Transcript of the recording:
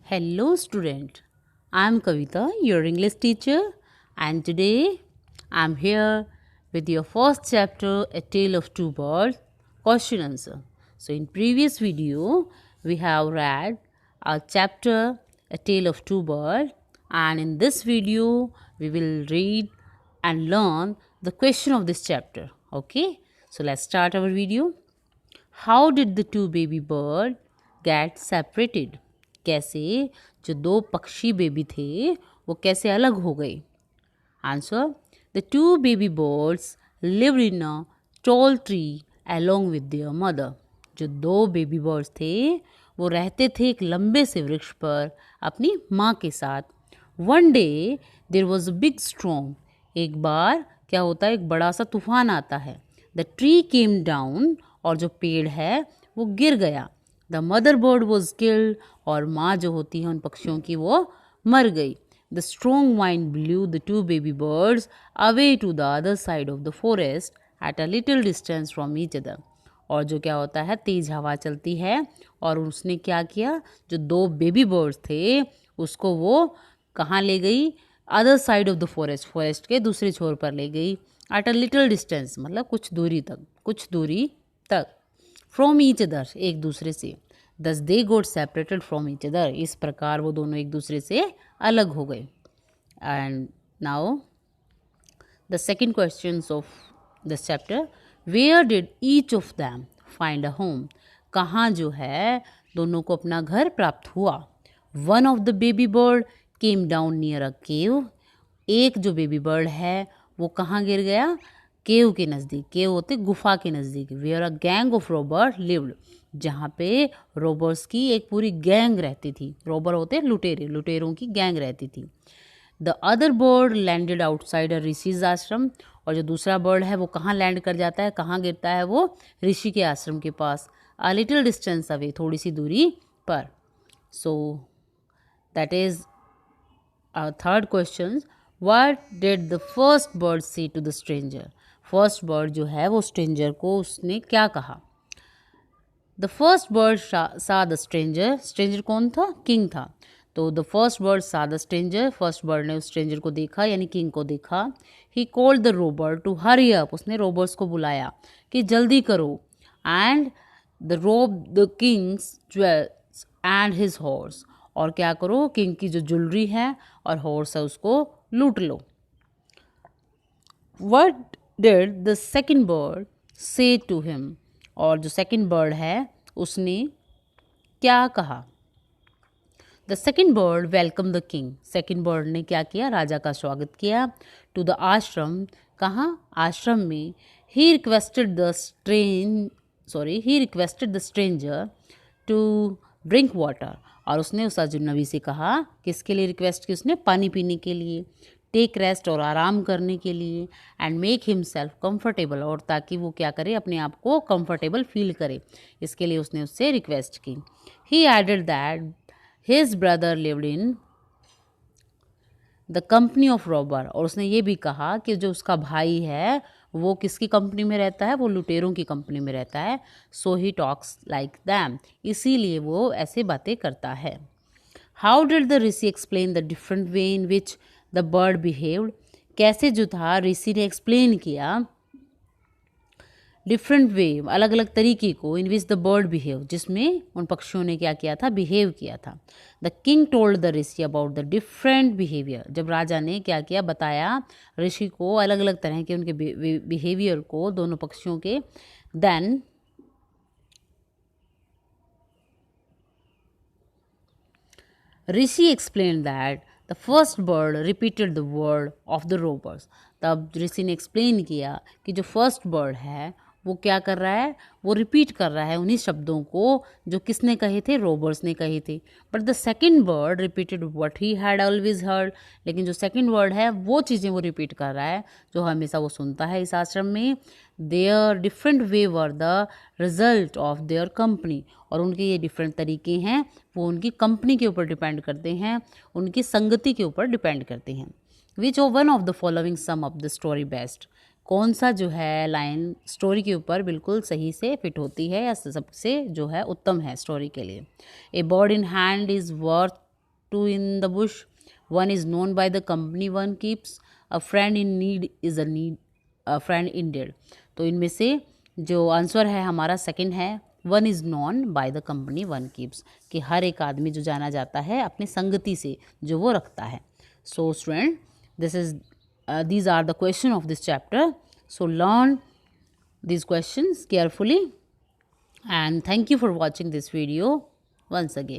Hello student, I am Kavita, your English teacher, and today I am here with your first chapter, A Tale of Two Birds, question answer. So in previous video, we have read our chapter, A Tale of Two Birds, and in this video, we will read and learn the question of this chapter. Okay, so let's start our video. How did the two baby bird get separated? कैसे जो दो पक्षी baby थे वो कैसे अलग हो गए? Answer, the two baby birds lived in a tall tree along with their mother. जो दो बेबी बर्ड्स थे वो रहते थे एक लंबे से वृक्ष पर अपनी माँ के साथ. One day there was a big storm. एक बार क्या होता है, एक बड़ा सा तूफान आता है. द ट्री केम डाउन, और जो पेड़ है वो गिर गया. The mother bird was killed, और माँ जो होती है उन पक्षियों की वो मर गई. The strong wind blew the two baby birds away to the other side of the forest at a little distance from each other. और जो क्या होता है, तेज़ हवा चलती है और उसने क्या किया, जो दो बेबी बर्ड्स थे उसको वो कहाँ ले गई, other side of the forest, forest के दूसरे छोर पर ले गई. एट अ लिटिल डिस्टेंस मतलब कुछ दूरी तक. फ्रॉम ईच अदर, एक दूसरे से. दस दे गोट सेपरेटेड फ्रॉम ईच अदर, इस प्रकार वो दोनों एक दूसरे से अलग हो गए. And now the second question of this chapter, where did each of them find a home. कहाँ जो है दोनों को अपना घर प्राप्त हुआ. One of the baby bird came down near a cave. एक जो बेबी बर्ड है वो कहाँ गिर गया, केव के नज़दीक. केव होते गुफा के नज़दीक. Where a gang of robber lived, जहाँ पे रॉबर्स की एक पूरी गैंग रहती थी. रॉबर होते लुटेरे, लुटेरों की गैंग रहती थी. The other bird landed outside अ ऋषिज आश्रम, और जो दूसरा बर्ड है वो कहाँ लैंड कर जाता है, कहाँ गिरता है वो, ऋषि के आश्रम के पास. अ लिटिल डिस्टेंस अवे, थोड़ी सी दूरी पर. So that is our third question, what did the first bird say to the stranger. First bird जो है वो स्ट्रेंजर को उसने क्या कहा. The first bird saw the stranger. Stranger कौन था, किंग था. तो the first bird saw the stranger, first bird ने उस स्ट्रेंजर को देखा यानी किंग को देखा. He called the robber to hurry up, उसने रोबर्स को बुलाया कि जल्दी करो. And the rob the king's jewels and his horse, और क्या करो, किंग की जो ज्वेलरी है और हॉर्स है उसको लूट लो. What did the second bird say to him, और जो सेकेंड बर्ड है उसने क्या कहा. The second bird welcome the king. Second bird ने क्या किया, राजा का स्वागत किया. टू द आश्रम, कहाँ, आश्रम में. He requested the stranger to drink water, और उसने उस अजनबी से कहा, किसके लिए रिक्वेस्ट की उसने, पानी पीने के लिए. टेक रेस्ट, और आराम करने के लिए. एंड मेक हिमसेल्फ कंफर्टेबल, और ताकि वो क्या करे, अपने आप को कंफर्टेबल फील करे, इसके लिए उसने उससे रिक्वेस्ट की. He added that his brother lived in the company of robber, और उसने ये भी कहा कि जो उसका भाई है वो किसकी कंपनी में रहता है, वो लुटेरों की कंपनी में रहता है. सो ही टॉक्स लाइक दैम, इसीलिए वो ऐसे बातें करता है. How did the Rishi explain the different way in which the bird behaved. कैसे जो था ऋषि ने एक्सप्लेन किया डिफरेंट वे, अलग अलग तरीके को, इन विच द बर्ड बिहेव, जिसमें उन पक्षियों ने क्या किया था, बिहेव किया था. The king told the Rishi about the different behaviour. जब राजा ने क्या किया, बताया ऋषि को अलग अलग तरह के उनके बिहेवियर को, दोनों पक्षियों के. Then rishi explain that the first bird repeated the word of the robbers. तब ऋषि ने एक्सप्लेन किया कि जो फर्स्ट बर्ड है वो क्या कर रहा है, वो रिपीट कर रहा है उन्हीं शब्दों को जो किसने कहे थे, रोबर्स ने कहे थे. But the second bird repeated what he had always heard. लेकिन जो सेकेंड वर्ड है वो चीज़ें वो रिपीट कर रहा है जो हमेशा वो सुनता है इस आश्रम में. Their different way were the result of their company, और उनके ये डिफरेंट तरीके हैं वो उनकी कंपनी के ऊपर डिपेंड करते हैं, उनकी संगति के ऊपर डिपेंड करते हैं. Which oh one of the following sum of the story best. कौन सा जो है लाइन स्टोरी के ऊपर बिल्कुल सही से फिट होती है या सबसे जो है उत्तम है स्टोरी के लिए. A bird in hand is worth two in the bush. One is known by the company one keeps. A friend in need is a friend indeed. तो इनमें से जो आंसर है हमारा सेकंड है, one is known by the company one keeps, कि हर एक आदमी जो जाना जाता है अपनी संगति से जो वो रखता है. So student, these are the question of this chapter. So learn these questions carefully, and thank you for watching this video once again.